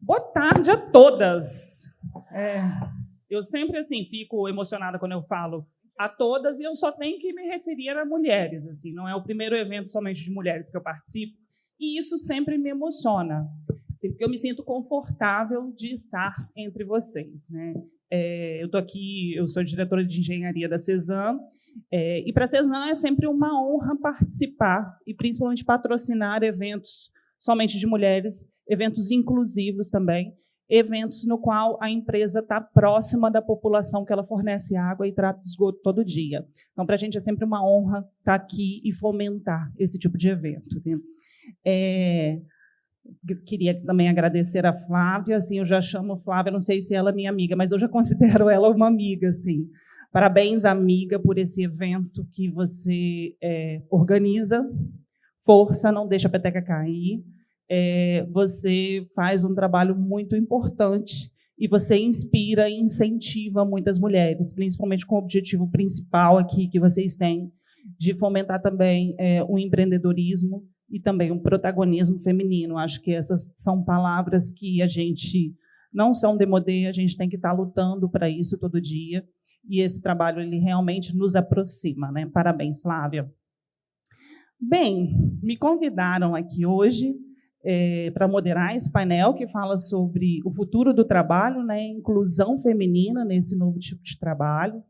Boa tarde a todas. Eu sempre assim fico emocionada quando eu falo a todas e eu só tenho que me referir a mulheres. Assim, não é o primeiro evento somente de mulheres que eu participo e isso sempre me emociona, assim, porque eu me sinto confortável de estar entre vocês, né? Eu estou aqui, eu sou diretora de engenharia da CESAM, e para a CESAM é sempre uma honra participar e principalmente patrocinar eventos somente de mulheres, eventos inclusivos também, eventos no qual a empresa está próxima da população que ela fornece água e trata de esgoto todo dia. Então, para a gente é sempre uma honra estar aqui e fomentar esse tipo de evento, né? Queria também agradecer a Flávia, assim, eu já chamo Flávia, não sei se ela é minha amiga, mas eu já considero ela uma amiga, assim. Parabéns, amiga, por esse evento que você organiza. Força, não deixa a peteca cair. Você faz um trabalho muito importante e você inspira e incentiva muitas mulheres, principalmente com o objetivo principal aqui que vocês têm, de fomentar também o empreendedorismo e também um protagonismo feminino. Acho que essas são palavras que a gente não são demodê, a gente tem que estar lutando para isso todo dia, e esse trabalho ele realmente nos aproxima, né? Parabéns, Flávia. Bem, me convidaram aqui hoje para moderar esse painel que fala sobre o futuro do trabalho, né, inclusão feminina nesse novo tipo de trabalho.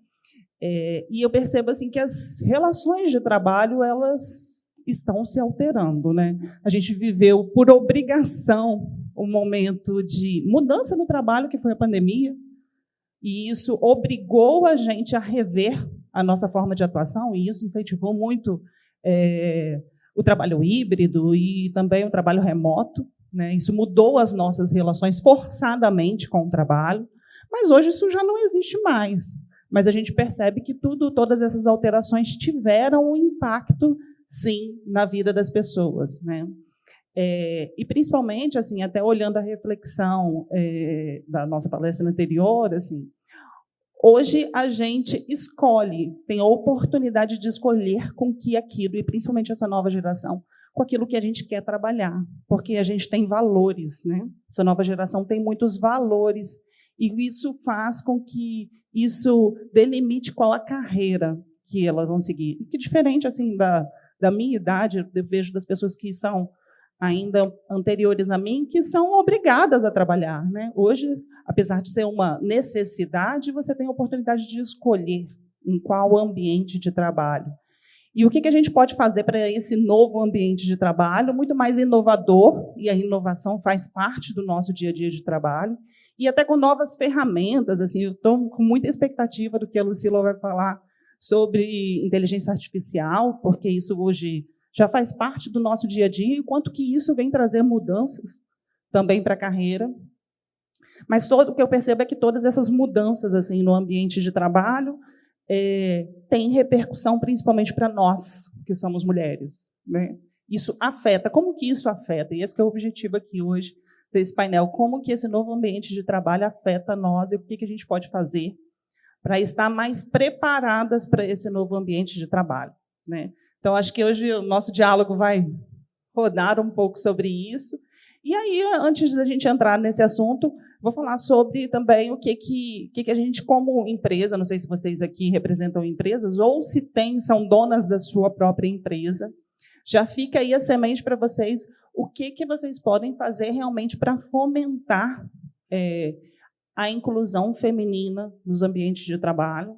E eu percebo assim que as relações de trabalho elas estão se alterando, né? A gente viveu por obrigação um momento de mudança no trabalho, que foi a pandemia, e isso obrigou a gente a rever a nossa forma de atuação, e isso incentivou muito o trabalho híbrido e também o trabalho remoto, né? Isso mudou as nossas relações forçadamente com o trabalho, mas hoje isso já não existe mais. Mas a gente percebe que todas essas alterações tiveram um impacto, sim, na vida das pessoas, né? E principalmente, assim, até olhando a reflexão da nossa palestra anterior, assim, hoje a gente escolhe, tem a oportunidade de escolher com que aquilo, e principalmente essa nova geração, com aquilo que a gente quer trabalhar, porque a gente tem valores, né? Essa nova geração tem muitos valores, e isso faz com que isso delimite qual a carreira que elas vão seguir. Que diferente assim da minha idade, eu vejo das pessoas que são ainda anteriores a mim, que são obrigadas a trabalhar, né? Hoje, apesar de ser uma necessidade, você tem a oportunidade de escolher em qual ambiente de trabalho. E o que a gente pode fazer para esse novo ambiente de trabalho, muito mais inovador, e a inovação faz parte do nosso dia a dia de trabalho, e até com novas ferramentas. Assim, eu estou com muita expectativa do que a Lucila vai falar sobre inteligência artificial, porque isso hoje já faz parte do nosso dia a dia, e o quanto que isso vem trazer mudanças também para a carreira. Mas o que eu percebo é que todas essas mudanças assim, no ambiente de trabalho têm repercussão principalmente para nós, que somos mulheres, né? Isso afeta. Como que isso afeta? E esse que é o objetivo aqui hoje desse painel. Como que esse novo ambiente de trabalho afeta nós e o que a gente pode fazer para estar mais preparadas para esse novo ambiente de trabalho, né? Então, acho que hoje o nosso diálogo vai rodar um pouco sobre isso. E aí, antes da gente entrar nesse assunto, vou falar sobre também o que a gente, como empresa, não sei se vocês aqui representam empresas, ou se são donas da sua própria empresa, já fica aí a semente para vocês, o que vocês podem fazer realmente para fomentar a inclusão feminina nos ambientes de trabalho,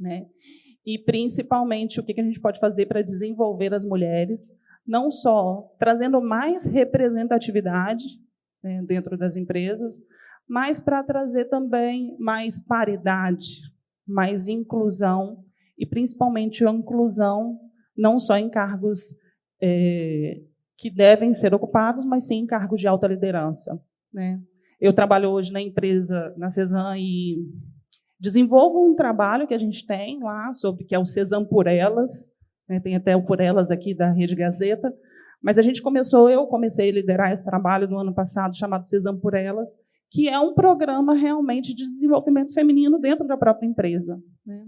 né? E, principalmente, o que a gente pode fazer para desenvolver as mulheres, não só trazendo mais representatividade, né, dentro das empresas, mas para trazer também mais paridade, mais inclusão, e, principalmente, a inclusão não só em cargos que devem ser ocupados, mas sim em cargos de alta liderança, né? Eu trabalho hoje na empresa, na CESAM, e desenvolvo um trabalho que a gente tem lá, que é o CESAM por Elas, né? Tem até o Por Elas aqui da Rede Gazeta, mas eu comecei a liderar esse trabalho no ano passado, chamado CESAM por Elas, que é um programa realmente de desenvolvimento feminino dentro da própria empresa, né?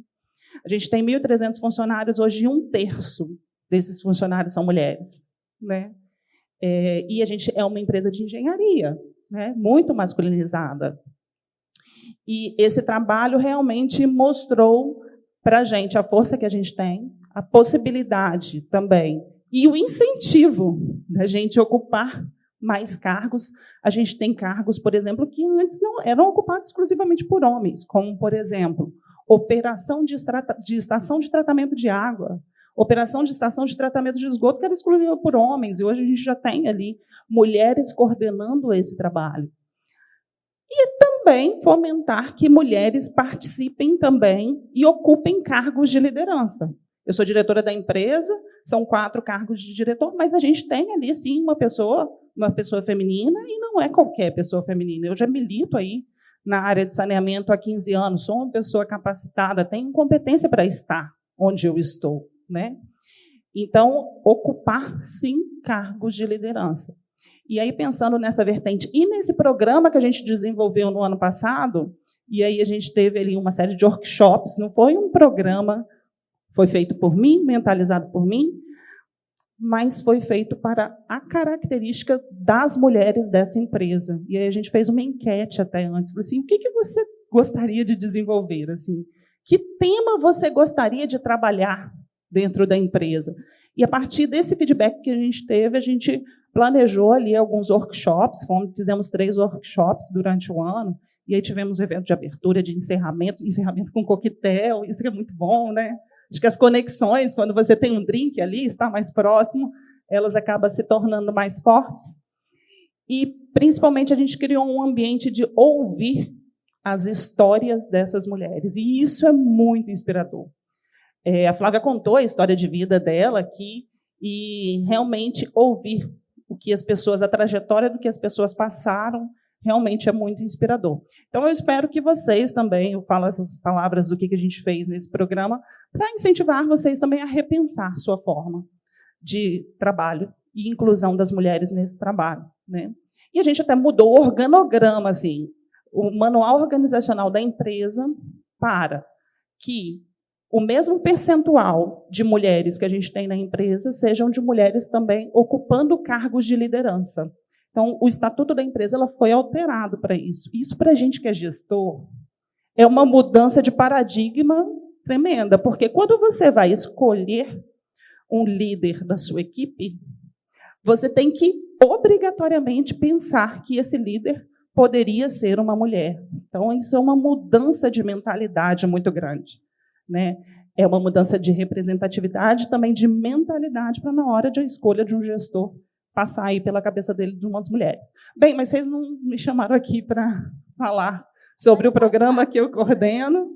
A gente tem 1.300 funcionários, hoje 1/3 desses funcionários são mulheres, né? E a gente é uma empresa de engenharia, né? Muito masculinizada. E esse trabalho realmente mostrou para a gente a força que a gente tem, a possibilidade também, e o incentivo da gente ocupar mais cargos. A gente tem cargos, por exemplo, que antes não eram ocupados exclusivamente por homens, como, por exemplo, operação de estação de tratamento de água, operação de estação de tratamento de esgoto, que era exclusiva por homens, e hoje a gente já tem ali mulheres coordenando esse trabalho. E também fomentar que mulheres participem também e ocupem cargos de liderança. Eu sou diretora da empresa, são 4 cargos de diretor, mas a gente tem ali, sim, uma pessoa feminina, e não é qualquer pessoa feminina. Eu já milito aí na área de saneamento há 15 anos, sou uma pessoa capacitada, tenho competência para estar onde eu estou, né? Então, ocupar, sim, cargos de liderança. E aí, pensando nessa vertente, e nesse programa que a gente desenvolveu no ano passado, e aí a gente teve ali uma série de workshops, não foi um programa, foi feito por mim, mentalizado por mim, mas foi feito para a característica das mulheres dessa empresa. E aí a gente fez uma enquete até antes, falou assim, o que você gostaria de desenvolver? Assim, que tema você gostaria de trabalhar dentro da empresa? E a partir desse feedback que a gente teve, a gente planejou ali alguns workshops, fizemos 3 workshops durante o ano, e aí tivemos um evento de abertura, de encerramento com coquetel, isso é muito bom, né? Acho que as conexões, quando você tem um drink ali, está mais próximo, elas acabam se tornando mais fortes. E, principalmente, a gente criou um ambiente de ouvir as histórias dessas mulheres, e isso é muito inspirador. A Flávia contou a história de vida dela aqui, e realmente ouvir o que as pessoas, a trajetória do que as pessoas passaram, realmente é muito inspirador. Então, eu espero que vocês também, eu falo essas palavras do que a gente fez nesse programa, para incentivar vocês também a repensar sua forma de trabalho e inclusão das mulheres nesse trabalho, né? E a gente até mudou o organograma, assim, o manual organizacional da empresa, para que o mesmo percentual de mulheres que a gente tem na empresa sejam de mulheres também ocupando cargos de liderança. Então, o estatuto da empresa ela foi alterado para isso. Isso, para a gente que é gestor, é uma mudança de paradigma tremenda, porque quando você vai escolher um líder da sua equipe, você tem que obrigatoriamente pensar que esse líder poderia ser uma mulher. Então, isso é uma mudança de mentalidade muito grande, né? É uma mudança de representatividade, também de mentalidade, para, na hora de a escolha de um gestor, passar aí pela cabeça dele de umas mulheres. Bem, mas vocês não me chamaram aqui para falar sobre o programa que eu coordeno,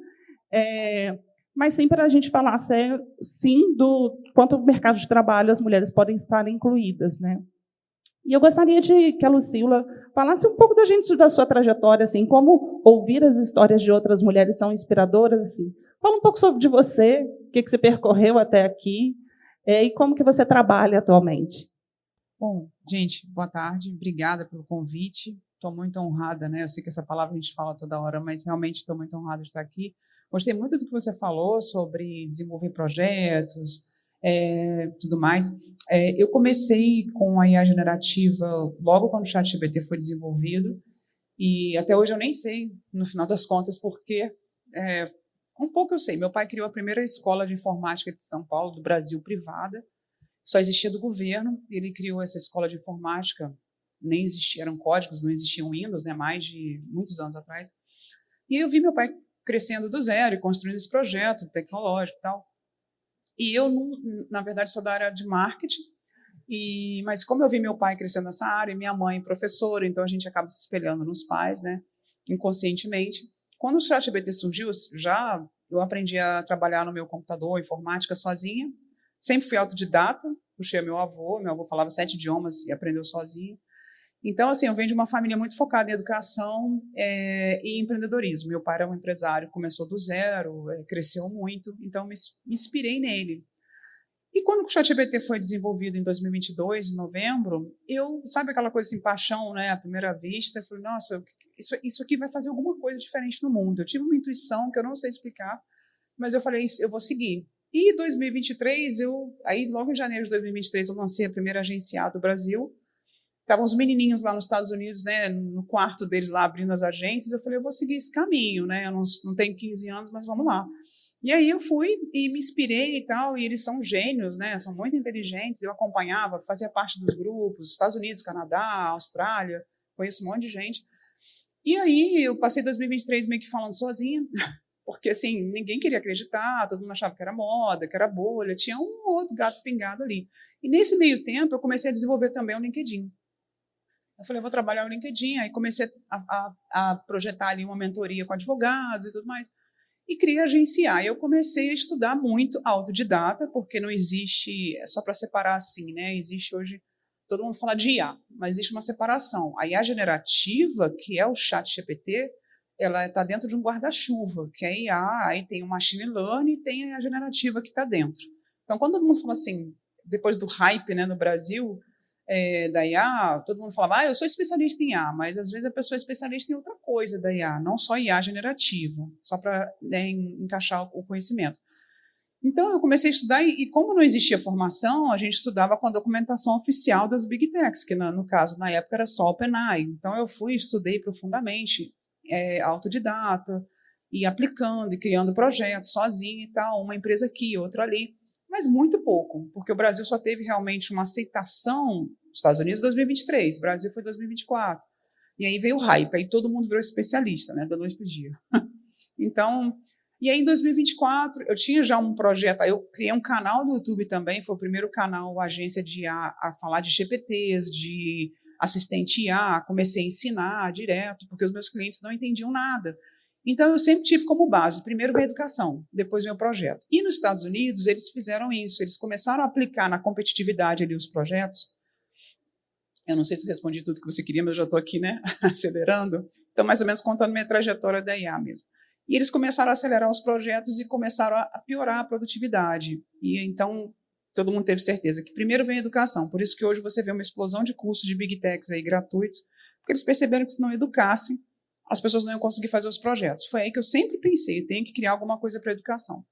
mas sim para a gente falar, sim, do quanto o mercado de trabalho as mulheres podem estar incluídas, né? E eu gostaria de que a Lucila falasse um pouco da sua trajetória, assim, como ouvir as histórias de outras mulheres são inspiradoras, assim. Fala um pouco sobre você, o que você percorreu até aqui, e como que você trabalha atualmente. Bom, gente, boa tarde, obrigada pelo convite. Estou muito honrada, né? Eu sei que essa palavra a gente fala toda hora, mas realmente estou muito honrada de estar aqui. Gostei muito do que você falou sobre desenvolver projetos, tudo mais. Eu comecei com a IA generativa logo quando o ChatGPT foi desenvolvido, e até hoje eu nem sei, no final das contas, porque um pouco eu sei. Meu pai criou a primeira escola de informática de São Paulo, do Brasil, privada, só existia do governo. Ele criou essa escola de informática, nem existia, eram códigos, não existiam Windows, né, mais de muitos anos atrás. E eu vi meu pai crescendo do zero e construindo esse projeto tecnológico e tal. E eu, na verdade, sou da área de marketing, mas como eu vi meu pai crescendo nessa área, e minha mãe professora, então a gente acaba se espelhando nos pais, né, inconscientemente. Quando o ChatGPT surgiu, eu aprendi a trabalhar no meu computador, informática, sozinha. Sempre fui autodidata, puxei meu avô falava 7 idiomas e aprendeu sozinho. Então, assim, eu venho de uma família muito focada em educação e empreendedorismo. Meu pai era um empresário, começou do zero, cresceu muito, então me inspirei nele. E quando o ChatGPT foi desenvolvido em 2022, em novembro, sabe aquela coisa assim, paixão, né, à primeira vista, eu falei, nossa, isso aqui vai fazer alguma coisa diferente no mundo. Eu tive uma intuição que eu não sei explicar, mas eu falei, eu vou seguir. E em 2023, aí logo em janeiro de 2023, eu lancei a primeira agência do Brasil, estavam os menininhos lá nos Estados Unidos, né, no quarto deles lá, abrindo as agências. Eu falei, eu vou seguir esse caminho, né? Eu não tenho 15 anos, mas vamos lá. E aí eu fui e me inspirei e tal, e eles são gênios, né? São muito inteligentes. Eu acompanhava, fazia parte dos grupos, Estados Unidos, Canadá, Austrália, conheço um monte de gente. E aí eu passei 2023 meio que falando sozinha, porque assim, ninguém queria acreditar, todo mundo achava que era moda, que era bolha, tinha um outro gato pingado ali. E nesse meio tempo eu comecei a desenvolver também o LinkedIn. Eu falei, eu vou trabalhar o LinkedIn, aí comecei a projetar ali uma mentoria com advogados e tudo mais, e queria agenciar. Eu comecei a estudar muito autodidata, porque não existe, só para separar assim, né? Existe hoje, todo mundo fala de IA, mas existe uma separação. A IA generativa, que é o ChatGPT, ela está dentro de um guarda-chuva, que é a IA, aí tem o machine learning e tem a generativa que está dentro. Então, quando todo mundo fala assim, depois do hype, né, no Brasil, da IA, todo mundo falava, eu sou especialista em IA, mas às vezes a pessoa é especialista em outra coisa da IA, não só IA generativa, só para, né, encaixar o conhecimento. Então, eu comecei a estudar e como não existia formação, a gente estudava com a documentação oficial das Big Techs, que no caso, na época, era só OpenAI. Então, eu estudei profundamente, autodidata, e aplicando, e criando projetos sozinha e tal, uma empresa aqui, outra ali, mas muito pouco, porque o Brasil só teve realmente uma aceitação, Estados Unidos 2023, Brasil foi 2024, e aí veio o hype, aí todo mundo virou especialista, né, da noite para o dia. Então, e aí em 2024, eu tinha já um projeto, aí eu criei um canal no YouTube também, foi o primeiro canal, a agência de IA, a falar de GPTs, de assistente IA, comecei a ensinar direto, porque os meus clientes não entendiam nada. Então, eu sempre tive como base, primeiro veio a educação, depois veio o projeto. E nos Estados Unidos, eles fizeram isso, eles começaram a aplicar na competitividade ali os projetos. Eu não sei se eu respondi tudo que você queria, mas eu já estou aqui, né, acelerando. Então, mais ou menos contando minha trajetória da IA mesmo. E eles começaram a acelerar os projetos e começaram a piorar a produtividade. E então, todo mundo teve certeza que primeiro vem a educação. Por isso que hoje você vê uma explosão de cursos de Big Techs aí gratuitos, porque eles perceberam que se não educassem, as pessoas não iam conseguir fazer os projetos. Foi aí que eu sempre pensei, tenho que criar alguma coisa para a educação.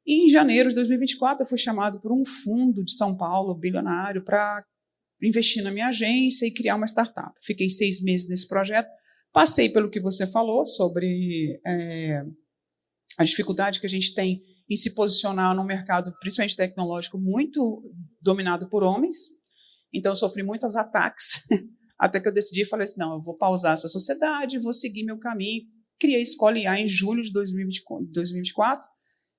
E em janeiro de 2024, eu fui chamado por um fundo de São Paulo, bilionário, para investir na minha agência e criar uma startup. Fiquei 6 meses nesse projeto, passei pelo que você falou sobre a dificuldade que a gente tem em se posicionar num mercado, principalmente tecnológico, muito dominado por homens. Então, eu sofri muitos ataques, até que eu decidi e falei assim, não, eu vou pausar essa sociedade, vou seguir meu caminho. Criei a Escola IA em julho de 2024,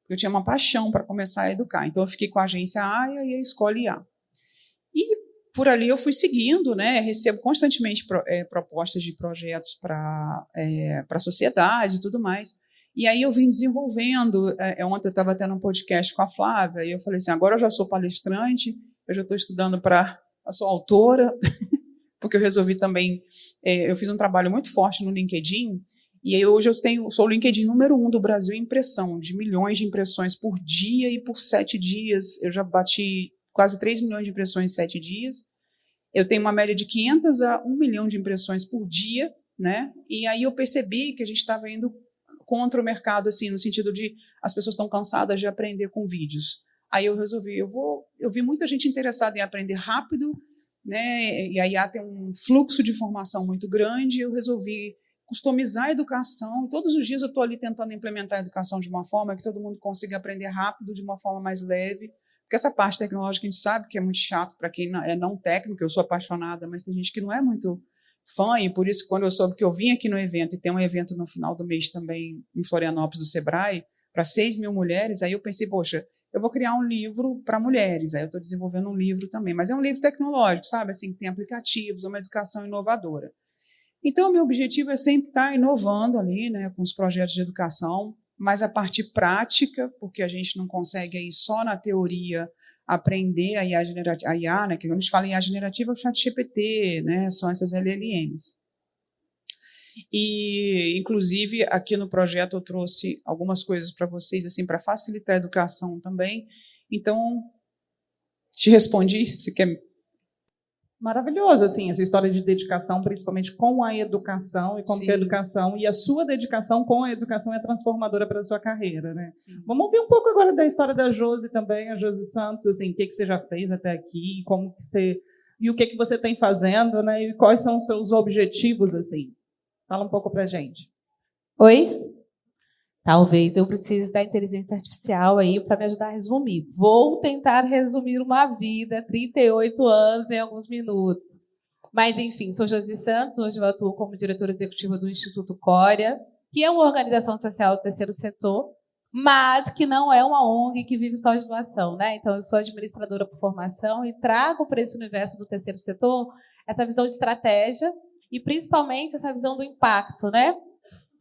porque eu tinha uma paixão para começar a educar. Então, eu fiquei com a agência AIA e a Escola IA. E por ali eu fui seguindo, né? Recebo constantemente propostas de projetos para a sociedade e tudo mais. E aí eu vim desenvolvendo. Ontem eu estava tendo um podcast com a Flávia, e eu falei assim, agora eu já sou palestrante, eu já estou estudando eu sou autora, porque eu resolvi também, eu fiz um trabalho muito forte no LinkedIn, e aí hoje sou o LinkedIn número 1 do Brasil em impressão, de milhões de impressões por dia e por 7 dias. Eu já bati quase 3 milhões de impressões em 7 dias. Eu tenho uma média de 500 a 1 milhão de impressões por dia, né? E aí eu percebi que a gente estava indo contra o mercado, assim, no sentido de as pessoas estão cansadas de aprender com vídeos. Aí eu resolvi, eu vi muita gente interessada em aprender rápido, né? E a IA tem um fluxo de informação muito grande, eu resolvi customizar a educação, e todos os dias eu estou ali tentando implementar a educação de uma forma que todo mundo consiga aprender rápido, de uma forma mais leve, porque essa parte tecnológica a gente sabe que é muito chato para quem é não técnico, eu sou apaixonada, mas tem gente que não é muito fã, e por isso, quando eu soube que eu vim aqui no evento, e tem um evento no final do mês também em Florianópolis, do Sebrae, para 6 mil mulheres, aí eu pensei, poxa, eu vou criar um livro para mulheres, aí eu estou desenvolvendo um livro também, mas é um livro tecnológico, sabe, assim, tem aplicativos, uma educação inovadora. Então, o meu objetivo é sempre estar inovando ali, né, com os projetos de educação, mas a parte prática, porque a gente não consegue aí só na teoria aprender a IA generativa, né, que quando a gente fala em IA generativa é o ChatGPT, né, são essas LLMs. E, inclusive, aqui no projeto eu trouxe algumas coisas para vocês, assim, para facilitar a educação também. Então, te respondi, você quer... Maravilhoso, assim, essa história de dedicação, principalmente com a educação, e como Sim. que a educação e a sua dedicação com a educação é transformadora para a sua carreira, né? Sim. Vamos ouvir um pouco agora da história da Josi também, a Josi Santos, assim, o que você já fez até aqui, como que você e o que você tem fazendo, né? E quais são os seus objetivos, assim. Fala um pouco para a gente. Oi? Talvez eu precise da inteligência artificial aí para me ajudar a resumir. Vou tentar resumir uma vida, 38 anos em alguns minutos. Mas, enfim, sou Josi Santos, hoje eu atuo como diretora executiva do Instituto Córea, que é uma organização social do terceiro setor, mas que não é uma ONG que vive só de doação, né? Então, eu sou administradora por formação e trago para esse universo do terceiro setor essa visão de estratégia e, principalmente, essa visão do impacto, né?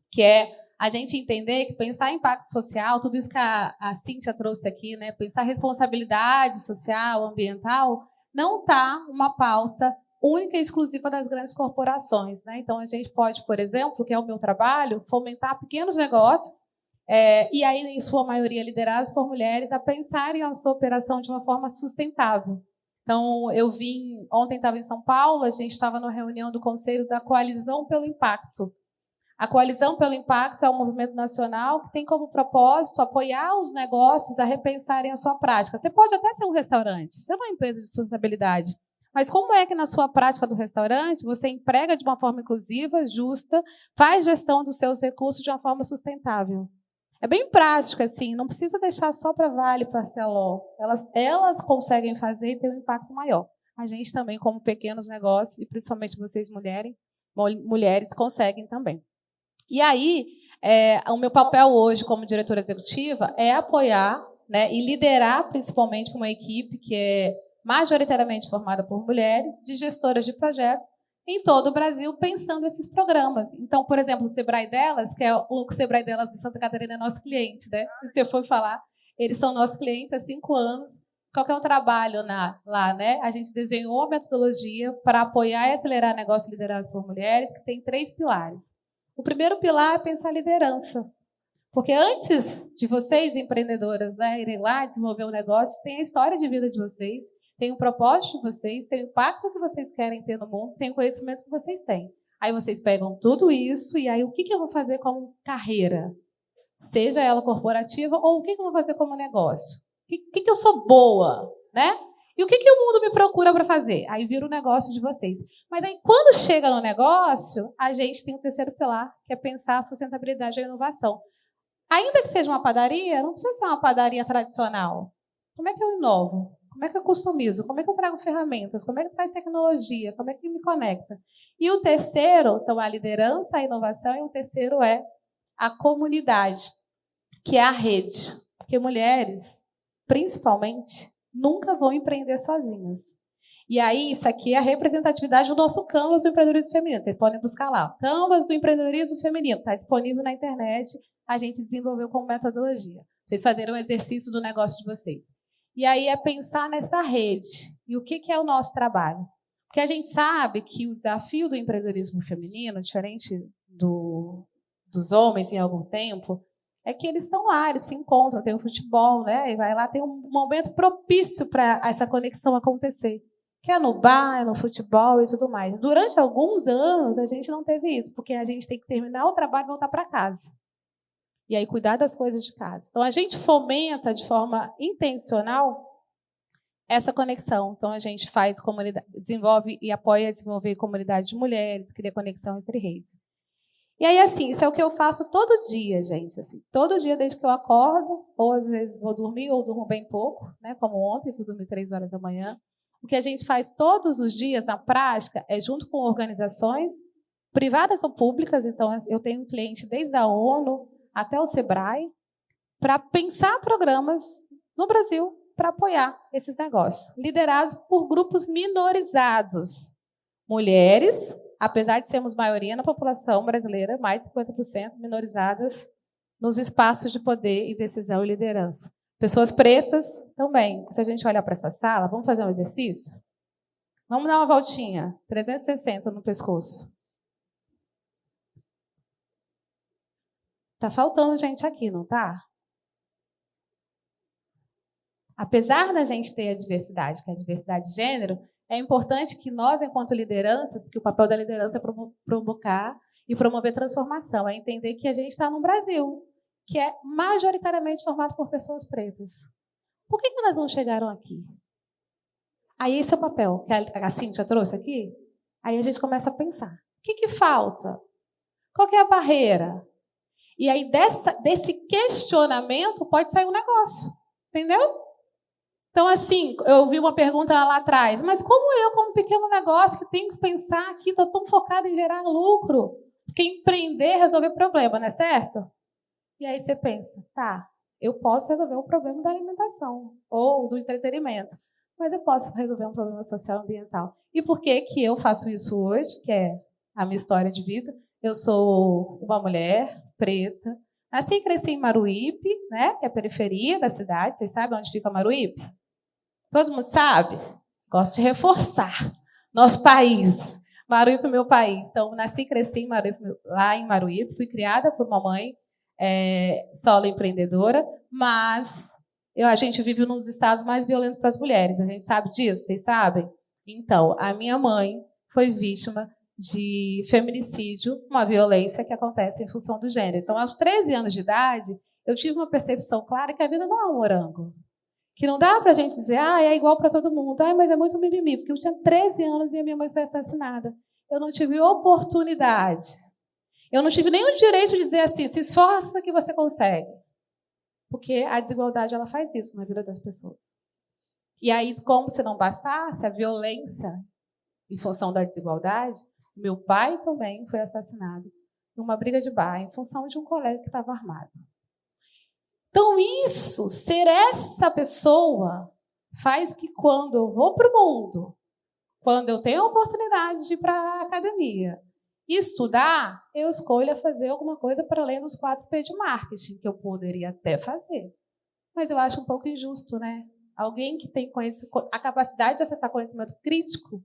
Que é a gente entender que pensar em impacto social, tudo isso que a Cíntia trouxe aqui, né? Pensar responsabilidade social, ambiental, não está uma pauta única e exclusiva das grandes corporações, né? Então, a gente pode, por exemplo, que é o meu trabalho, fomentar pequenos negócios, e aí, em sua maioria, liderados por mulheres, a pensarem a sua operação de uma forma sustentável. Então, ontem estava em São Paulo, a gente estava numa reunião do Conselho da Coalizão pelo Impacto. A Coalizão pelo Impacto é um movimento nacional que tem como propósito apoiar os negócios a repensarem a sua prática. Você pode até ser um restaurante, você é uma empresa de sustentabilidade, mas como é que na sua prática do restaurante você emprega de uma forma inclusiva, justa, faz gestão dos seus recursos de uma forma sustentável? É bem prático, assim, não precisa deixar só para Vale, para Celó. Elas conseguem fazer e ter um impacto maior. A gente também, como pequenos negócios, e principalmente vocês mulheres conseguem também. E aí, o meu papel hoje como diretora executiva é apoiar, né, e liderar principalmente uma equipe que é majoritariamente formada por mulheres, de gestoras de projetos, em todo o Brasil, pensando esses programas. Então, por exemplo, o Sebrae Delas, que é o Sebrae Delas de Santa Catarina, é nosso cliente, né? Se eu for falar, eles são nossos clientes há 5 anos. Qual que é o trabalho lá, né? A gente desenhou a metodologia para apoiar e acelerar negócios liderados por mulheres, que tem 3 pilares. O primeiro pilar é pensar a liderança. Porque antes de vocês, empreendedoras, né, irem lá desenvolver um negócio, tem a história de vida de vocês, tem o propósito de vocês, tem o impacto que vocês querem ter no mundo, tem o conhecimento que vocês têm. Aí vocês pegam tudo isso e aí o que eu vou fazer como carreira? Seja ela corporativa ou o que eu vou fazer como negócio? O que eu sou boa, né? E o que o mundo me procura para fazer? Aí vira o negócio de vocês. Mas aí, quando chega no negócio, a gente tem o terceiro pilar, que é pensar a sustentabilidade e a inovação. Ainda que seja uma padaria, não precisa ser uma padaria tradicional. Como é que eu inovo? Como é que eu customizo? Como é que eu trago ferramentas? Como é que eu trago tecnologia? Como é que me conecta? E o terceiro, então, a liderança, a inovação, e o terceiro é a comunidade, que é a rede. Porque mulheres, principalmente, nunca vão empreender sozinhas. E aí, isso aqui é a representatividade do nosso Canvas do empreendedorismo feminino. Vocês podem buscar lá. Canvas do empreendedorismo feminino. Está disponível na internet. A gente desenvolveu como metodologia. Vocês fazerem um exercício do negócio de vocês. E aí é pensar nessa rede. E o que é o nosso trabalho? Porque a gente sabe que o desafio do empreendedorismo feminino, diferente dos homens em algum tempo, é que eles estão lá, eles se encontram, tem o futebol, né? E vai lá, tem um momento propício para essa conexão acontecer. Que é no bar, é no futebol e tudo mais. Durante alguns anos, a gente não teve isso, porque a gente tem que terminar o trabalho e voltar para casa. E aí, cuidar das coisas de casa. Então, a gente fomenta de forma intencional essa conexão. Então, a gente faz comunidade, desenvolve e apoia a desenvolver comunidade de mulheres, cria conexão entre redes. E aí, assim, isso é o que eu faço todo dia, gente. Assim, todo dia, desde que eu acordo, ou às vezes vou dormir, ou durmo bem pouco, né? Como ontem, fui dormir 3 horas da manhã. O que a gente faz todos os dias, na prática, é junto com organizações privadas ou públicas. Então, eu tenho um cliente desde a ONU até o Sebrae, para pensar programas no Brasil para apoiar esses negócios, liderados por grupos minorizados. Mulheres, apesar de sermos maioria na população brasileira, mais de 50% minorizadas nos espaços de poder e decisão e liderança. Pessoas pretas também. Se a gente olhar para essa sala, vamos fazer um exercício? Vamos dar uma voltinha, 360 no pescoço. Está faltando gente aqui, não está? Apesar da gente ter a diversidade, que é a diversidade de gênero, é importante que nós, enquanto lideranças, porque o papel da liderança é provocar e promover transformação, é entender que a gente está no Brasil, que é majoritariamente formado por pessoas pretas. Por que elas não chegaram aqui? Aí esse é o papel que a Cíntia trouxe aqui. Aí a gente começa a pensar. O que falta? Qual que é a barreira? E aí desse questionamento pode sair um negócio. Entendeu? Então, assim, eu vi uma pergunta lá atrás. Mas como eu, como pequeno negócio, que tenho que pensar aqui, estou tão focada em gerar lucro? Porque empreender é resolver problema, não é certo? E aí você pensa, tá, eu posso resolver um problema da alimentação ou do entretenimento, mas eu posso resolver um problema social e ambiental. E por que que eu faço isso hoje, que é a minha história de vida? Eu sou uma mulher preta, nasci e cresci em Maruípe, né, que é a periferia da cidade. Vocês sabem onde fica Maruípe? Todo mundo sabe? Gosto de reforçar. Nosso país. Maruípe é meu país. Então, nasci e cresci em Maruípe, lá em Maruípe. Fui criada por uma mãe solo empreendedora, mas a gente vive num dos estados mais violentos para as mulheres. A gente sabe disso? Vocês sabem? Então, a minha mãe foi vítima de feminicídio, uma violência que acontece em função do gênero. Então, aos 13 anos de idade, eu tive uma percepção clara que a vida não é um morango. Que não dá para a gente dizer, é igual para todo mundo. Mas é muito mimimi, porque eu tinha 13 anos e a minha mãe foi assassinada. Eu não tive oportunidade. Eu não tive nem o direito de dizer assim, se esforça que você consegue. Porque a desigualdade ela faz isso na vida das pessoas. E aí, como se não bastasse a violência em função da desigualdade, meu pai também foi assassinado numa briga de bar em função de um colega que estava armado. Então, isso, ser essa pessoa, faz que quando eu vou para o mundo, quando eu tenho a oportunidade de ir para a academia e estudar, eu escolho fazer alguma coisa para além dos 4P de marketing, que eu poderia até fazer. Mas eu acho um pouco injusto, né? Alguém que tem a capacidade de acessar conhecimento crítico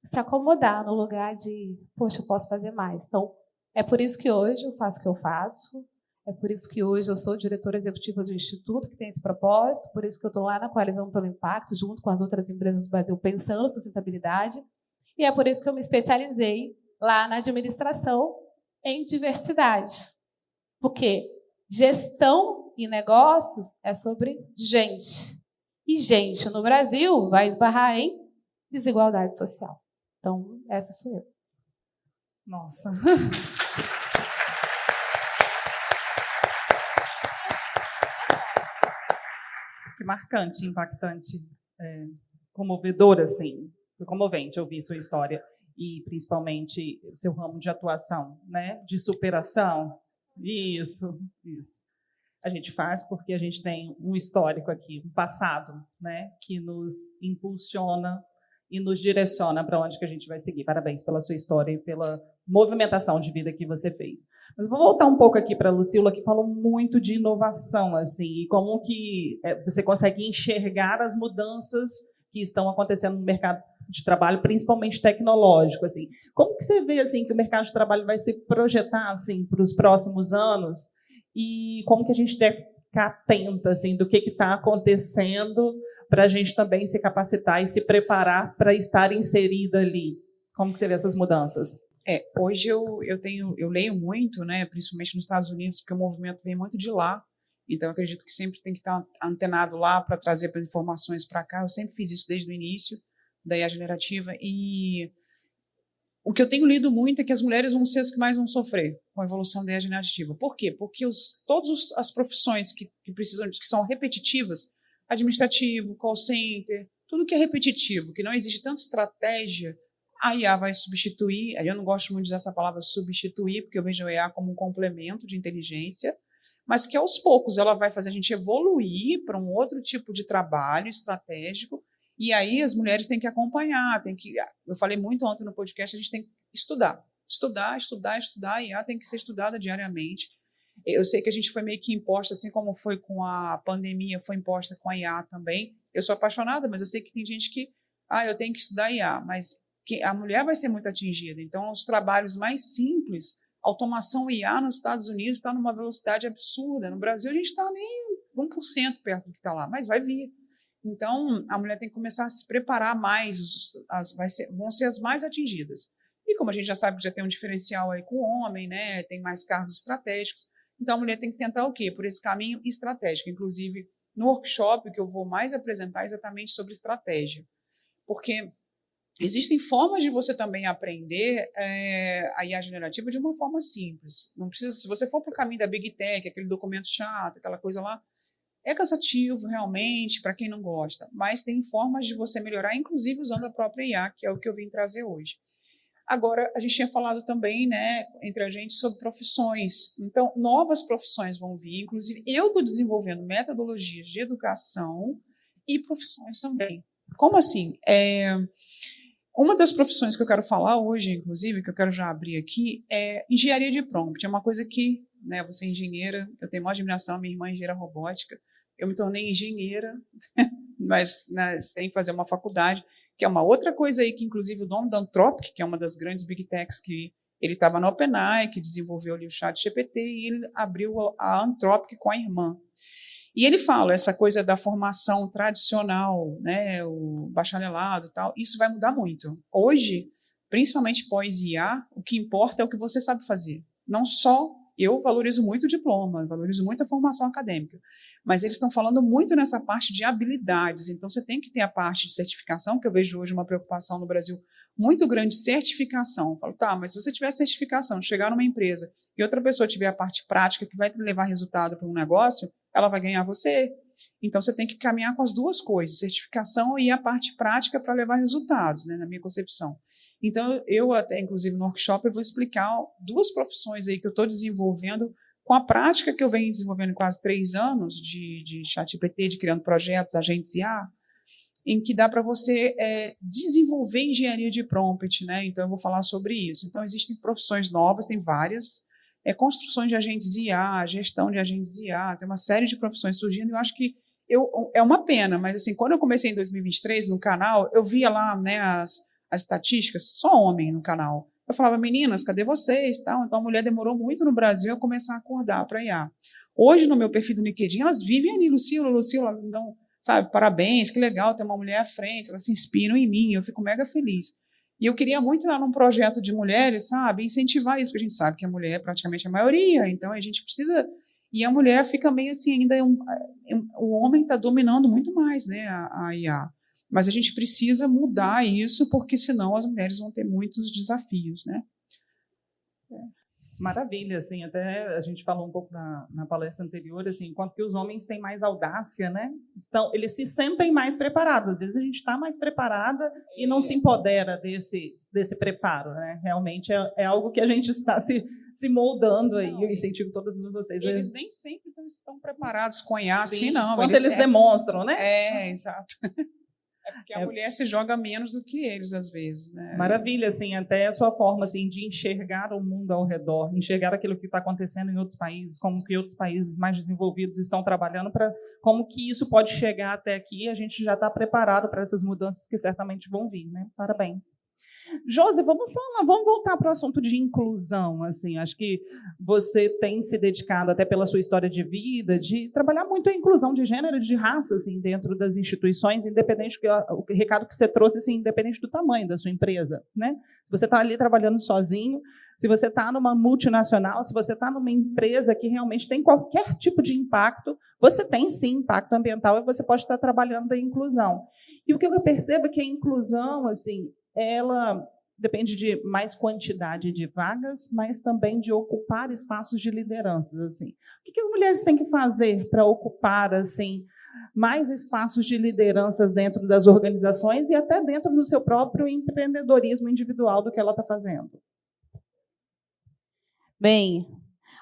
se acomodar no lugar de, poxa, eu posso fazer mais. Então, é por isso que hoje eu faço o que eu faço, é por isso que hoje eu sou diretora executiva do Instituto, que tem esse propósito, por isso que eu estou lá na Coalizão pelo Impacto, junto com as outras empresas do Brasil, pensando em sustentabilidade, e é por isso que eu me especializei lá na administração em diversidade. Porque gestão e negócios é sobre gente. E gente no Brasil vai esbarrar em desigualdade social. Então, essa sou eu. Nossa. Que marcante, impactante, comovedor, assim. Foi comovente ouvir sua história e, principalmente, seu ramo de atuação, né? De superação. Isso. A gente faz porque a gente tem um histórico aqui, um passado, né? Que nos impulsiona e nos direciona para onde que a gente vai seguir. Parabéns pela sua história e pela movimentação de vida que você fez. Mas vou voltar um pouco aqui para a Lucila, que falou muito de inovação, assim, e como que você consegue enxergar as mudanças que estão acontecendo no mercado de trabalho, principalmente tecnológico, assim. Como que você vê, assim, que o mercado de trabalho vai se projetar, assim, para os próximos anos? E como que a gente deve ficar atenta, assim, do que está acontecendo para a gente também se capacitar e se preparar para estar inserida ali? Como que você vê essas mudanças? Hoje eu leio muito, né, principalmente nos Estados Unidos, porque o movimento vem muito de lá. Então, eu acredito que sempre tem que estar antenado lá para trazer as informações para cá. Eu sempre fiz isso desde o início da IA generativa. E o que eu tenho lido muito é que as mulheres vão ser as que mais vão sofrer com a evolução da IA generativa. Por quê? Porque todas as profissões que precisam, que são repetitivas, administrativo, call center, tudo que é repetitivo, que não existe tanta estratégia, a IA vai substituir. Eu não gosto muito de usar essa palavra substituir, porque eu vejo a IA como um complemento de inteligência, mas que aos poucos ela vai fazer a gente evoluir para um outro tipo de trabalho estratégico, e aí as mulheres têm que acompanhar, eu falei muito ontem no podcast, a gente tem que estudar, a IA tem que ser estudada diariamente. Eu sei que a gente foi meio que imposta, assim como foi com a pandemia, foi imposta com a IA também. Eu sou apaixonada, mas eu sei que tem gente que, eu tenho que estudar IA, mas a mulher vai ser muito atingida. Então, os trabalhos mais simples, automação IA nos Estados Unidos está numa velocidade absurda. No Brasil, a gente está nem 1% perto do que está lá, mas vai vir. Então, a mulher tem que começar a se preparar mais, vão ser as mais atingidas. E como a gente já sabe que já tem um diferencial aí com o homem, né, tem mais cargos estratégicos, então a mulher tem que tentar o quê? Por esse caminho estratégico. Inclusive, no workshop, o que eu vou mais apresentar é exatamente sobre estratégia. porque existem formas de você também aprender a IA generativa de uma forma simples. Não precisa, se você for para o caminho da Big Tech, aquele documento chato, aquela coisa lá, é cansativo realmente para quem não gosta, mas tem formas de você melhorar, inclusive usando a própria IA, que é o que eu vim trazer hoje. Agora, a gente tinha falado também, né, entre a gente, sobre profissões. Então, novas profissões vão vir. Inclusive, eu estou desenvolvendo metodologias de educação e profissões também. Como assim? Uma das profissões que eu quero falar hoje, inclusive, que eu quero já abrir aqui, é engenharia de prompt. É uma coisa que, né, você é engenheira, eu tenho uma admiração, minha irmã é engenheira robótica, eu me tornei engenheira, mas né, sem fazer uma faculdade, que é uma outra coisa aí que, inclusive, o dono da Anthropic, que é uma das grandes big techs, que ele estava na OpenAI, que desenvolveu ali o ChatGPT, e ele abriu a Anthropic com a irmã. E ele fala, essa coisa da formação tradicional, né, o bacharelado e tal, isso vai mudar muito. Hoje, principalmente pós-IA, o que importa é o que você sabe fazer. Não só, eu valorizo muito o diploma, valorizo muito a formação acadêmica, mas eles estão falando muito nessa parte de habilidades. Então, você tem que ter a parte de certificação, que eu vejo hoje uma preocupação no Brasil muito grande, certificação. Eu falo, tá, mas se você tiver certificação, chegar numa empresa e outra pessoa tiver a parte prática que vai levar resultado para um negócio, ela vai ganhar você. Então, você tem que caminhar com as duas coisas, certificação e a parte prática para levar resultados, né, na minha concepção. Então, eu até, inclusive, no workshop, eu vou explicar duas profissões aí que eu estou desenvolvendo com a prática que eu venho desenvolvendo em quase 3 anos de ChatGPT, de criando projetos, agentes IA, em que dá para você desenvolver engenharia de prompt, né? Então, eu vou falar sobre isso. Então, existem profissões novas, tem várias, construções de agentes IA, gestão de agentes IA, tem uma série de profissões surgindo, eu acho que é uma pena, mas assim, quando eu comecei em 2023 no canal, eu via lá, né, as estatísticas, só homem no canal. Eu falava, meninas, cadê vocês? Tal. Então, a mulher demorou muito no Brasil a começar a acordar para IA. Hoje, no meu perfil do LinkedIn, elas vivem ali, Lucila, então, sabe, parabéns, que legal ter uma mulher à frente, elas se inspiram em mim, eu fico mega feliz. E eu queria muito lá num projeto de mulheres, sabe, incentivar isso, porque a gente sabe que a mulher é praticamente a maioria, então a gente precisa... E a mulher fica meio assim, ainda o homem está dominando muito mais, né, a IA. Mas a gente precisa mudar isso, porque senão as mulheres vão ter muitos desafios, né? Maravilha, assim, até a gente falou um pouco na palestra anterior, assim, enquanto que os homens têm mais audácia, né? Eles se sentem mais preparados. Às vezes a gente está mais preparada e não se empodera desse preparo, né? Realmente é algo que a gente está se moldando aí. Eu incentivo todos vocês. Eles nem sempre estão preparados com IA, assim, não. Quando eles demonstram, né? Exato. É porque a mulher se joga menos do que eles, às vezes, né? Maravilha, assim, até a sua forma assim, de enxergar o mundo ao redor, enxergar aquilo que está acontecendo em outros países, como que outros países mais desenvolvidos estão trabalhando, para como que isso pode chegar até aqui, a gente já está preparado para essas mudanças que certamente vão vir, né? Parabéns. Josi, vamos voltar para o assunto de inclusão. Assim, acho que você tem se dedicado, até pela sua história de vida, de trabalhar muito a inclusão de gênero e de raça assim, dentro das instituições, independente o recado que você trouxe, assim, independente do tamanho da sua empresa. Né? Se você está ali trabalhando sozinho, se você está numa multinacional, se você está numa empresa que realmente tem qualquer tipo de impacto, você tem, sim, impacto ambiental e você pode estar trabalhando a inclusão. E o que eu percebo é que a inclusão, assim, ela depende de mais quantidade de vagas, mas também de ocupar espaços de liderança. Assim. O que as mulheres têm que fazer para ocupar assim, mais espaços de lideranças dentro das organizações e até dentro do seu próprio empreendedorismo individual do que ela está fazendo? Bem,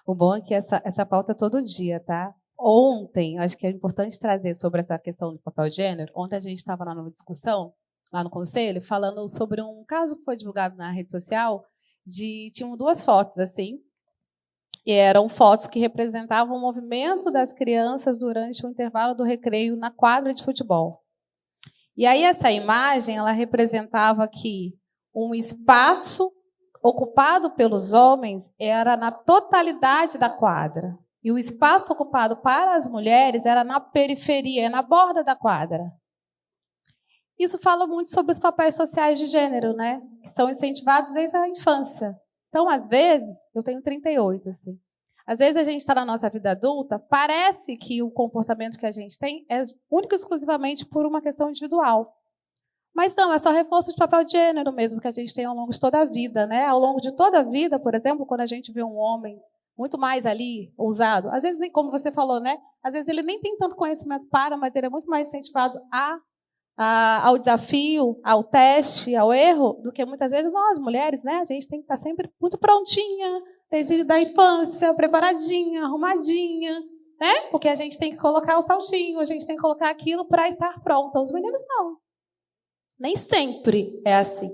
o bom é que essa pauta é todo dia, tá? Ontem, acho que é importante trazer sobre essa questão do papel de gênero. Ontem a gente estava lá numa discussão, lá no conselho, falando sobre um caso que foi divulgado na rede social, tinham 2 fotos, assim, e eram fotos que representavam o movimento das crianças durante o intervalo do recreio na quadra de futebol. E aí essa imagem, ela representava que um espaço ocupado pelos homens era na totalidade da quadra, e o espaço ocupado para as mulheres era na periferia, na borda da quadra. Isso fala muito sobre os papéis sociais de gênero, né? Que são incentivados desde a infância. Então, às vezes, eu tenho 38, assim. Às vezes a gente está na nossa vida adulta, parece que o comportamento que a gente tem é único e exclusivamente por uma questão individual. Mas não, é só reforço de papel de gênero mesmo que a gente tem ao longo de toda a vida, né? Ao longo de toda a vida, por exemplo, quando a gente vê um homem muito mais ali, ousado, às vezes, como você falou, né? Às vezes ele nem tem tanto conhecimento mas ele é muito mais incentivado ao desafio, ao teste, ao erro, do que muitas vezes nós, mulheres, né? A gente tem que estar sempre muito prontinha, desde da infância, preparadinha, arrumadinha, né? Porque a gente tem que colocar o saltinho, a gente tem que colocar aquilo para estar pronta. Os meninos não. Nem sempre é assim.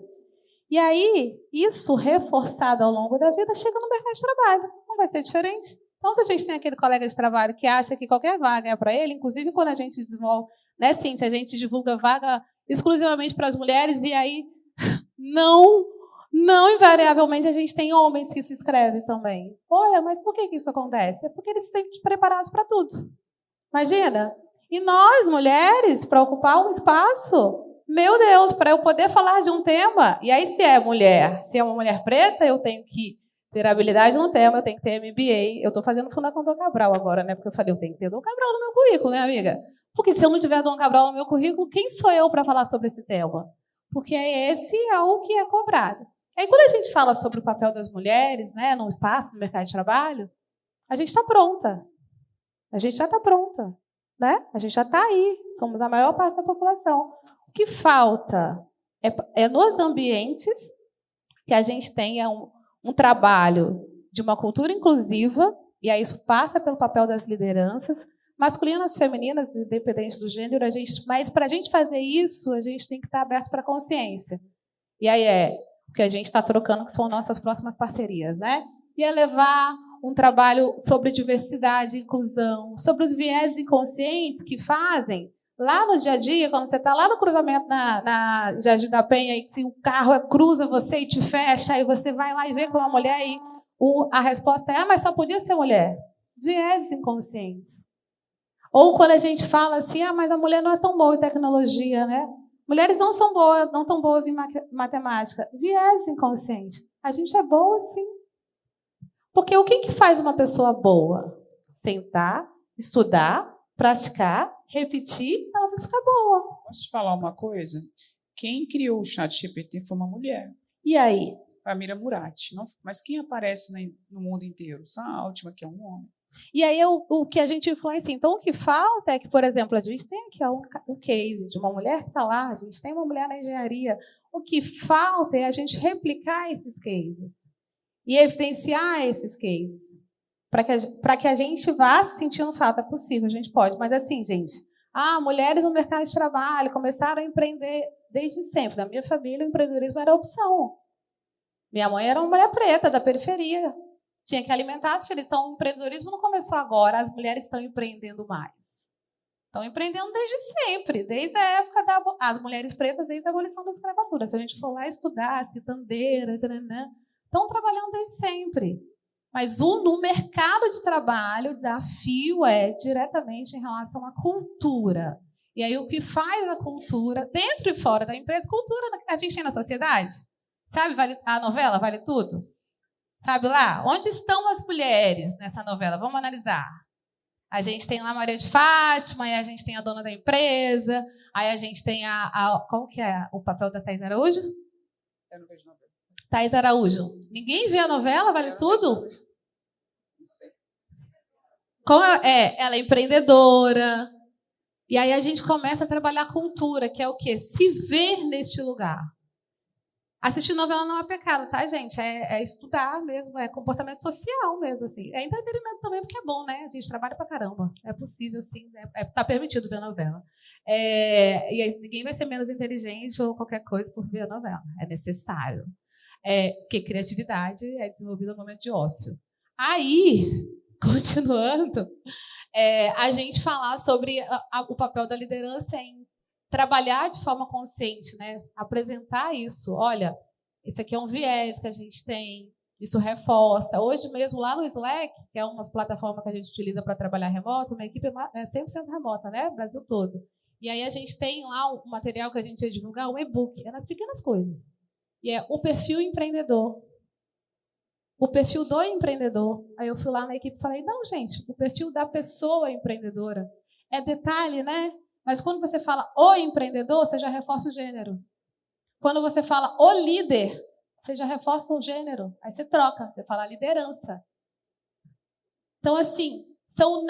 E aí, isso reforçado ao longo da vida chega no mercado de trabalho. Não vai ser diferente. Então, se a gente tem aquele colega de trabalho que acha que qualquer vaga é para ele, inclusive quando a gente desenvolve, né, Cíntia, a gente divulga vaga exclusivamente para as mulheres, e aí não invariavelmente a gente tem homens que se inscrevem também. Olha, mas por que isso acontece? É porque eles se sentem preparados para tudo. Imagina. E nós, mulheres, para ocupar um espaço, meu Deus, para eu poder falar de um tema, e aí se é uma mulher preta, eu tenho que ter habilidade no tema, eu tenho que ter MBA. Eu estou fazendo Fundação Dom Cabral agora, né? Porque eu falei, eu tenho que ter Dom Cabral no meu currículo, né, amiga? Porque se eu não tiver Dom Cabral no meu currículo, quem sou eu para falar sobre esse tema? Porque esse é o que é cobrado. Aí, quando a gente fala sobre o papel das mulheres, né, no espaço, no mercado de trabalho, a gente está pronta. A gente já está pronta, né? A gente já está aí. Somos a maior parte da população. O que falta é nos ambientes que a gente tenha um trabalho de uma cultura inclusiva, e aí isso passa pelo papel das lideranças, masculinas, femininas, independente do gênero, mas para a gente fazer isso, a gente tem que estar aberto para a consciência. E aí o que a gente está trocando, que são nossas próximas parcerias, né? E é levar um trabalho sobre diversidade e inclusão, sobre os viés inconscientes que fazem lá no dia a dia, quando você está lá no cruzamento na Jardim da Penha, e se o carro cruza você e te fecha, aí você vai lá e vê com uma mulher, e a resposta é, mas só podia ser mulher. Viés inconscientes. Ou quando a gente fala assim, mas a mulher não é tão boa em tecnologia, né? Mulheres não tão boas em matemática. Viés inconsciente. A gente é boa, sim. Porque o que faz uma pessoa boa? Sentar, estudar, praticar, repetir, ela vai ficar boa. Posso te falar uma coisa? Quem criou o ChatGPT foi uma mulher. E aí? A Mira Murati. Não, mas quem aparece no mundo inteiro? Sam Altman, que é um homem. E aí o que a gente influencia. Então, o que falta é que, por exemplo, a gente tem aqui um case de uma mulher que está lá, a gente tem uma mulher na engenharia. O que falta é a gente replicar esses cases e evidenciar esses cases para que a gente vá se sentindo falta. É possível, a gente pode. Mas assim, gente, mulheres no mercado de trabalho começaram a empreender desde sempre. Na minha família, o empreendedorismo era opção. Minha mãe era uma mulher preta, da periferia. Tinha que alimentar as filhas. Então, o empreendedorismo não começou agora, as mulheres estão empreendendo mais. Estão empreendendo desde sempre, desde a época das mulheres pretas, desde a abolição da escravatura. Se a gente for lá estudar, as quitandeiras, estão trabalhando desde sempre. Mas no mercado de trabalho, o desafio é diretamente em relação à cultura. E aí, o que faz a cultura, dentro e fora da empresa, cultura que a gente tem na sociedade. Sabe, a novela Vale Tudo? Sabe lá? Onde estão as mulheres nessa novela? Vamos analisar. A gente tem lá a Maria de Fátima, aí a gente tem a dona da empresa, aí a gente tem como que é o papel da Thaís Araújo? Eu não vejo novela. Thaís Araújo. Ninguém vê a novela Vale Tudo? Não sei. Ela é empreendedora. E aí a gente começa a trabalhar a cultura, que é o quê? Se ver neste lugar. Assistir novela não é pecado, tá, gente? É estudar mesmo, é comportamento social mesmo, assim. É entretenimento também, porque é bom, né? A gente trabalha pra caramba. É possível, sim. Tá permitido ver a novela. E aí, ninguém vai ser menos inteligente ou qualquer coisa por ver a novela. É necessário. Porque criatividade é desenvolvida no momento de ócio. Aí, continuando, a gente falar sobre o papel da liderança em trabalhar de forma consciente, né? Apresentar isso. Olha, isso aqui é um viés que a gente tem, isso reforça. Hoje mesmo, lá no Slack, que é uma plataforma que a gente utiliza para trabalhar remoto, uma equipe 100% remota, né? Brasil todo. E aí a gente tem lá um material que a gente ia divulgar, um e-book, nas pequenas coisas. E é o perfil empreendedor. O perfil do empreendedor. Aí eu fui lá na equipe e falei, não, gente, o perfil da pessoa empreendedora. É detalhe, né? Mas quando você fala o empreendedor, você já reforça o gênero. Quando você fala o líder, você já reforça o gênero. Aí você troca, você fala liderança. Então, assim, são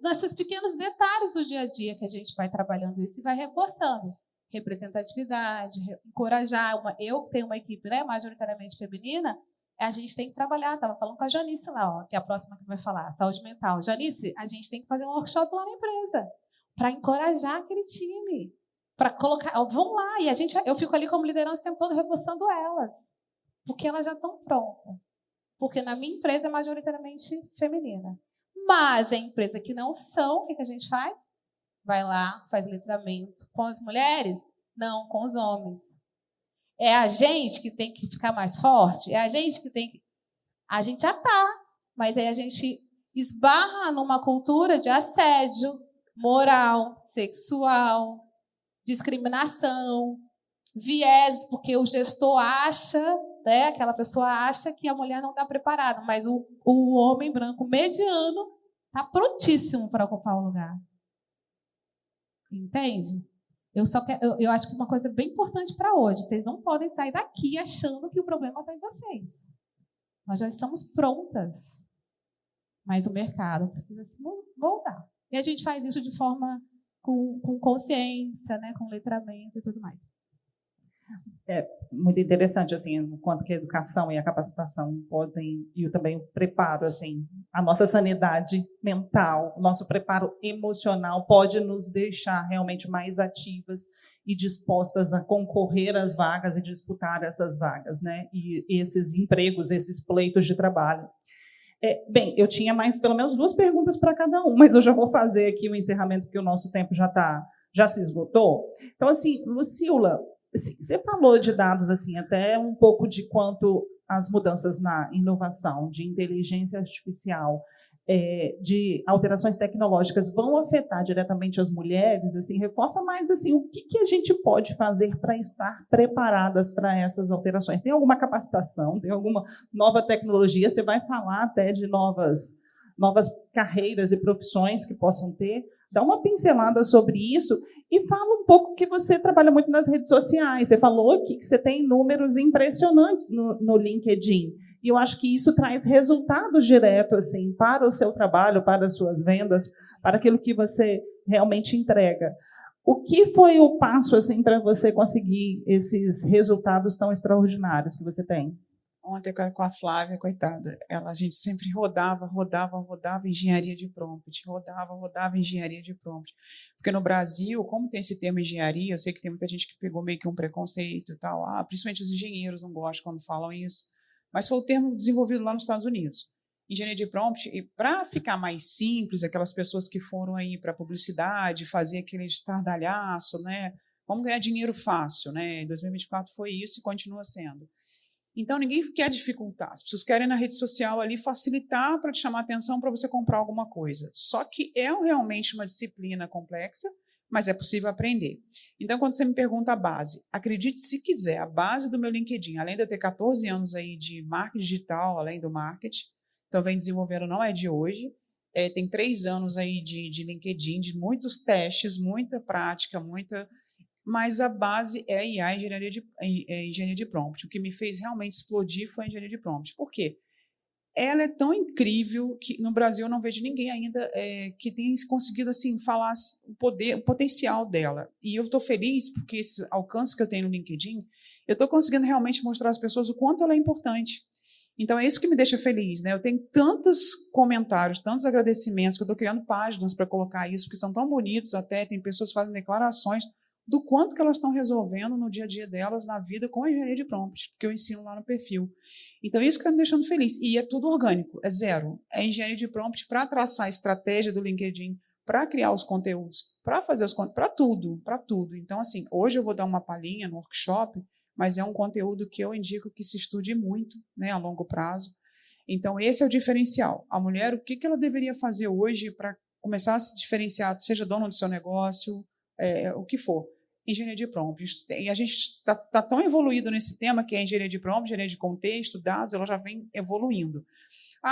nesses pequenos detalhes do dia a dia que a gente vai trabalhando isso e vai reforçando. Representatividade, encorajar. Eu tenho uma equipe, né, majoritariamente feminina, a gente tem que trabalhar. Estava falando com a Janice lá, ó, que é a próxima que vai falar, saúde mental. Janice, a gente tem que fazer um workshop lá na empresa para encorajar aquele time, para colocar, ó, vão lá, e eu fico ali como liderança o tempo todo reforçando elas, porque elas já estão prontas. Porque na minha empresa é majoritariamente feminina. Mas a empresa que não são, o que a gente faz? Vai lá, faz letramento. Com as mulheres? Não, com os homens. É a gente que tem que ficar mais forte? É a gente que tem que... A gente já está, mas aí a gente esbarra numa cultura de assédio moral, sexual, discriminação, viés, porque o gestor acha, né, aquela pessoa acha que a mulher não está preparada, mas o homem branco mediano está prontíssimo para ocupar o lugar. Entende? Eu acho que uma coisa bem importante para hoje, vocês não podem sair daqui achando que o problema está em vocês. Nós já estamos prontas, mas o mercado precisa se moldar. E a gente faz isso de forma com consciência, né, com letramento e tudo mais. É muito interessante, assim, o quanto que a educação e a capacitação podem, e também o preparo, assim, a nossa sanidade mental, o nosso preparo emocional pode nos deixar realmente mais ativas e dispostas a concorrer às vagas e disputar essas vagas, né? E esses empregos, esses pleitos de trabalho. Bem, eu tinha mais pelo menos 2 perguntas para cada um, mas eu já vou fazer aqui o encerramento, porque o nosso tempo já se esgotou. Então, assim, Lucila, você falou de dados, assim, até um pouco de quanto as mudanças na inovação, de inteligência artificial, de alterações tecnológicas vão afetar diretamente as mulheres, assim, reforça mais, assim, o que a gente pode fazer para estar preparadas para essas alterações? Tem alguma capacitação? Tem alguma nova tecnologia? Você vai falar até de novas carreiras e profissões que possam ter? Dá uma pincelada sobre isso e fala um pouco que você trabalha muito nas redes sociais. Você falou aqui que você tem números impressionantes no LinkedIn. E eu acho que isso traz resultados diretos, assim, para o seu trabalho, para as suas vendas, para aquilo que você realmente entrega. O que foi o passo, assim, para você conseguir esses resultados tão extraordinários que você tem? Ontem com a Flávia, coitada, a gente sempre rodava engenharia de prompt, rodava engenharia de prompt. Porque no Brasil, como tem esse termo engenharia, eu sei que tem muita gente que pegou meio que um preconceito e tal, principalmente os engenheiros não gostam quando falam isso, mas foi o termo desenvolvido lá nos Estados Unidos. Engenharia de prompt, e para ficar mais simples, aquelas pessoas que foram aí para publicidade, fazer aquele estardalhaço, né? Vamos ganhar dinheiro fácil, né? Em 2024 foi isso e continua sendo. Então, ninguém quer dificultar. As pessoas querem na rede social ali facilitar para te chamar a atenção para você comprar alguma coisa. Só que é realmente uma disciplina complexa, mas é possível aprender. Então, quando você me pergunta a base, acredite se quiser, a base do meu LinkedIn, além de eu ter 14 anos aí de marketing digital, além do marketing, então vem desenvolvendo, não é de hoje, tem 3 anos aí de LinkedIn, de muitos testes, muita prática, mas a base é a IA, engenharia de prompt. O que me fez realmente explodir foi a engenharia de prompt. Por quê? Ela é tão incrível que no Brasil eu não vejo ninguém ainda que tenha conseguido assim, falar o potencial dela. E eu estou feliz porque esse alcance que eu tenho no LinkedIn, eu estou conseguindo realmente mostrar às pessoas o quanto ela é importante. Então, é isso que me deixa feliz, né? Eu tenho tantos comentários, tantos agradecimentos, que eu estou criando páginas para colocar isso, porque são tão bonitos até, tem pessoas que fazem declarações do quanto que elas estão resolvendo no dia a dia delas, na vida, com a engenharia de prompt, que eu ensino lá no perfil. Então, isso que está me deixando feliz. E é tudo orgânico, é zero. É engenharia de prompt para traçar a estratégia do LinkedIn, para criar os conteúdos, para fazer os conteúdos, para tudo. Então, assim, hoje eu vou dar uma palhinha no workshop, mas é um conteúdo que eu indico que se estude muito, né, a longo prazo. Então, esse é o diferencial. A mulher, o que ela deveria fazer hoje para começar a se diferenciar, seja dono do seu negócio, o que for, engenharia de prompt. E a gente está tão evoluído nesse tema, que é engenharia de prompt, engenharia de contexto, dados, ela já vem evoluindo.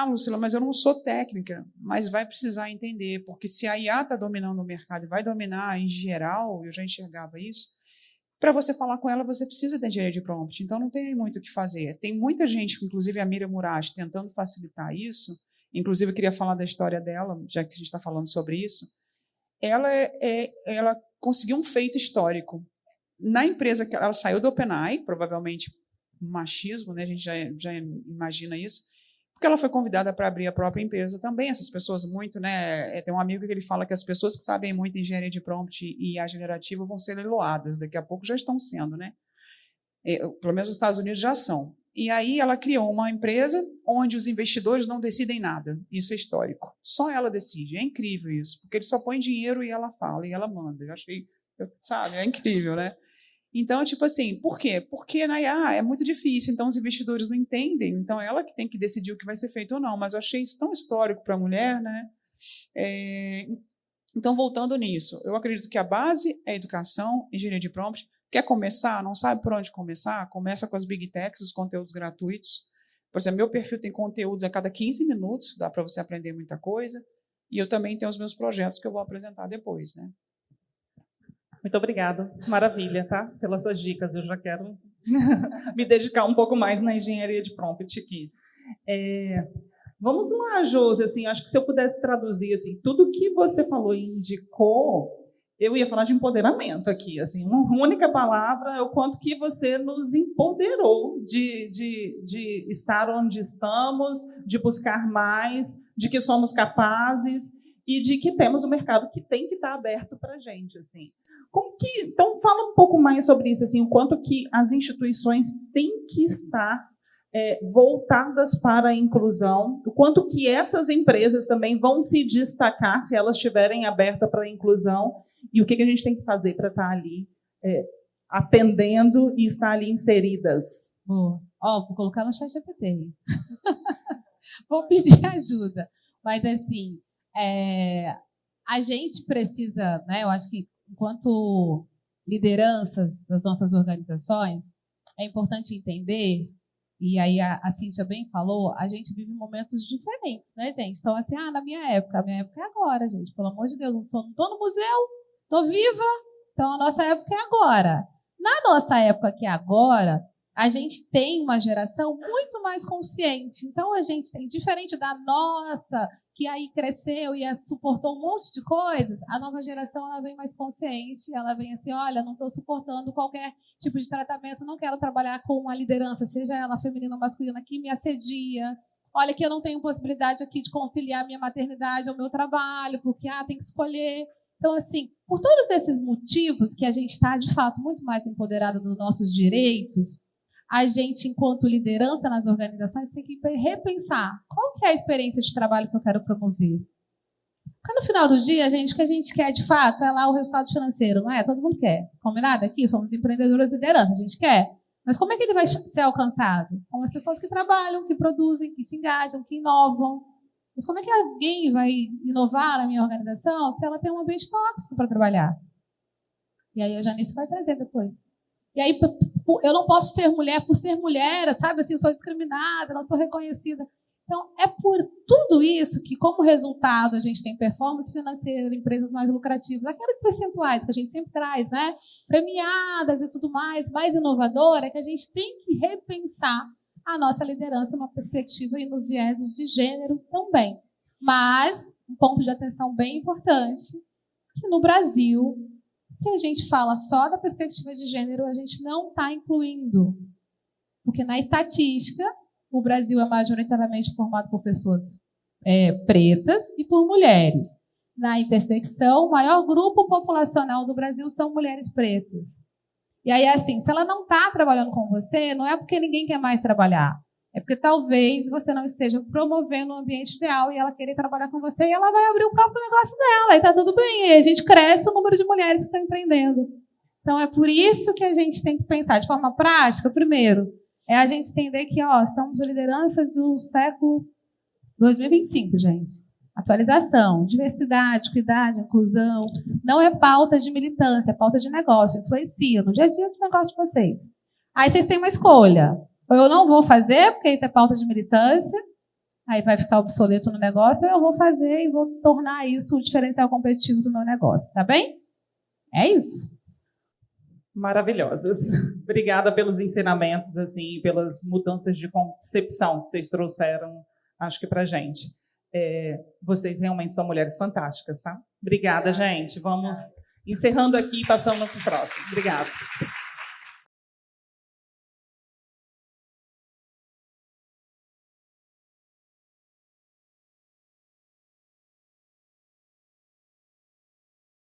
Lucila, mas eu não sou técnica, mas vai precisar entender, porque se a IA está dominando o mercado e vai dominar em geral, eu já enxergava isso, para você falar com ela, você precisa da engenharia de prompt. Então, não tem muito o que fazer. Tem muita gente, inclusive a Miriam Murash, tentando facilitar isso. Inclusive, eu queria falar da história dela, já que a gente está falando sobre isso. Ela conseguiu um feito histórico. Na empresa que ela saiu do OpenAI, provavelmente machismo, né? A gente já imagina isso, porque ela foi convidada para abrir a própria empresa também. Essas pessoas muito, né? Tem um amigo que ele fala que as pessoas que sabem muito em engenharia de prompt e IA generativa vão ser leiloadas, daqui a pouco já estão sendo, né? Pelo menos nos Estados Unidos já são. E aí ela criou uma empresa onde os investidores não decidem nada. Isso é histórico. Só ela decide. É incrível isso, porque ele só põe dinheiro e ela fala, e ela manda. Eu achei, sabe, é incrível, né? Então, tipo assim, por quê? Porque na IA é muito difícil, então os investidores não entendem, então ela que tem que decidir o que vai ser feito ou não, mas eu achei isso tão histórico para a mulher, né? Então, voltando nisso, eu acredito que a base é a educação, engenharia de prompt. Quer começar? Não sabe por onde começar? Começa com as Big Techs, os conteúdos gratuitos. Por exemplo, meu perfil tem conteúdos a cada 15 minutos, dá para você aprender muita coisa, e eu também tenho os meus projetos que eu vou apresentar depois, né? Muito obrigada. Maravilha, tá? Pelas suas dicas. Eu já quero me dedicar um pouco mais na engenharia de prompt aqui. Vamos lá, Josi. Assim, acho que se eu pudesse traduzir assim, tudo que você falou e indicou, eu ia falar de empoderamento aqui. Assim, uma única palavra é o quanto que você nos empoderou de estar onde estamos, de buscar mais, de que somos capazes e de que temos um mercado que tem que estar aberto para a gente. Assim. Então, fala um pouco mais sobre isso, assim, o quanto que as instituições têm que estar voltadas para a inclusão, o quanto que essas empresas também vão se destacar se elas estiverem abertas para a inclusão e o que a gente tem que fazer para estar ali atendendo e estar ali inseridas. Vou colocar no chat GPT. Vou pedir ajuda. Mas, assim, a gente precisa, né, eu acho que enquanto lideranças das nossas organizações, é importante entender, e aí a Cíntia bem falou, a gente vive momentos diferentes, né, gente? Então, assim, na minha época é agora, gente, pelo amor de Deus, não estou no museu, estou viva, então a nossa época é agora. Na nossa época que é agora, a gente tem uma geração muito mais consciente. Então, a gente tem, diferente da nossa, que aí cresceu e suportou um monte de coisas, a nova geração ela vem mais consciente, ela vem assim, olha, não estou suportando qualquer tipo de tratamento, não quero trabalhar com uma liderança, seja ela feminina ou masculina, que me assedia. Olha que eu não tenho possibilidade aqui de conciliar minha maternidade ao meu trabalho, porque tem que escolher. Então, assim, por todos esses motivos que a gente está, de fato, muito mais empoderada dos nossos direitos, a gente, enquanto liderança nas organizações, tem que repensar qual que é a experiência de trabalho que eu quero promover. Porque no final do dia, gente, o que a gente quer, de fato, é lá o resultado financeiro, não é? Todo mundo quer. Combinado aqui? Somos empreendedoras e lideranças, a gente quer. Mas como é que ele vai ser alcançado? Com as pessoas que trabalham, que produzem, que se engajam, que inovam. Mas como é que alguém vai inovar na minha organização se ela tem um ambiente tóxico para trabalhar? E aí a Janice vai trazer depois. E aí eu não posso ser mulher por ser mulher, sabe? Assim, eu sou discriminada, não sou reconhecida. Então, é por tudo isso que, como resultado, a gente tem performance financeira, empresas mais lucrativas, aquelas percentuais que a gente sempre traz, né? Premiadas e tudo mais inovadora, que a gente tem que repensar a nossa liderança numa perspectiva e nos vieses de gênero também. Mas, um ponto de atenção bem importante, que no Brasil, se a gente fala só da perspectiva de gênero, a gente não está incluindo. Porque na estatística, o Brasil é majoritariamente formado por pessoas pretas e por mulheres. Na intersecção, o maior grupo populacional do Brasil são mulheres pretas. E aí, assim, se ela não está trabalhando com você, não é porque ninguém quer mais trabalhar. É porque talvez você não esteja promovendo um ambiente ideal e ela querer trabalhar com você e ela vai abrir o próprio negócio dela. E está tudo bem. E a gente cresce o número de mulheres que estão empreendendo. Então, é por isso que a gente tem que pensar de forma prática. Primeiro, é a gente entender que estamos lideranças do século 2025, gente. Atualização, diversidade, equidade, inclusão. Não é pauta de militância, é pauta de negócio. Influencia no dia a dia do negócio de vocês. Aí vocês têm uma escolha. Ou eu não vou fazer, porque isso é pauta de militância, aí vai ficar obsoleto no negócio, ou eu vou fazer e vou tornar isso o diferencial competitivo do meu negócio. Tá bem? É isso. maravilhosas. Obrigada pelos ensinamentos, assim, pelas mudanças de concepção que vocês trouxeram, acho que para a gente. Vocês realmente são mulheres fantásticas, tá? Obrigada, gente. Vamos encerrando aqui e passando para o próximo. Obrigada.